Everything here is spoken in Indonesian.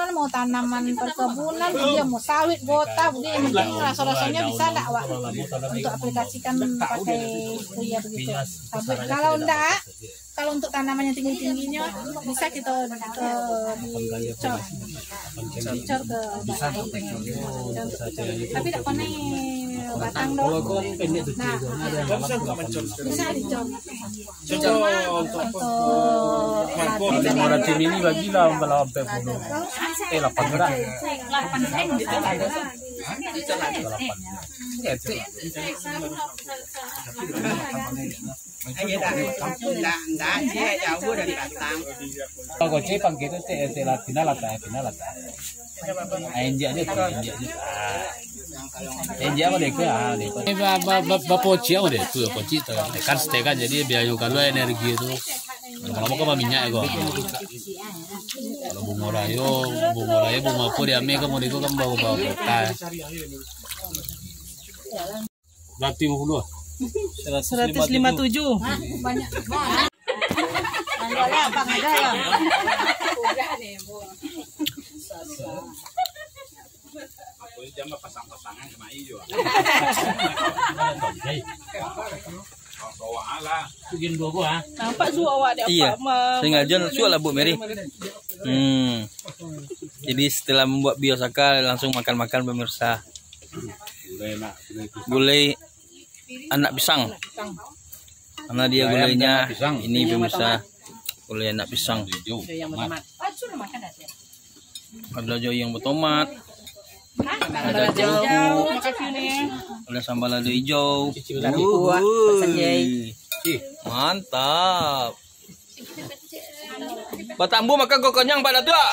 kalau mau tanaman perkebunan, dia mau sawit, gota, dia yang penting rasa-rasanya bisa enggak, Wak? Untuk aplikasikan pakai kuliah begitu. Tapi kalau enggak, kalau untuk tanaman yang tinggi-tingginya bisa kita dicor ke batang. Tapi tidak pakai batang dong. Nah, bisa dicor. Untuk orang tim ini bagilah kalau sampai bunuh. 8 gerak. 8 cm. Jauh dari batang. Kalau cek pangkit itu latina lata. Injak dia tu injak. Injak apa dia? Bapoci apa dia tu? Bapoci tu kan seteka jadi biar kalau energi itu lama-lama kan minyak ya. Kalau bunga rayo bunga apa dia ambil kamu itu kan bawa kota. Berarti 157. banyak. Jangan pasang-pasangan sama hijau. Bikin dua Nampak su awak dia iya. Sengaja su lah Bu Mary. Jadi setelah membuat biosaka langsung makan-makan pemirsa. Gulai anak pisang. Karena dia gulainya ini pemirsa. Gulai anak pisang. Ada jauh yang bertomat. Ada jauh, ada sambal lado hijau. Mantap. Batambu makan kok kenyang Pak Datuk.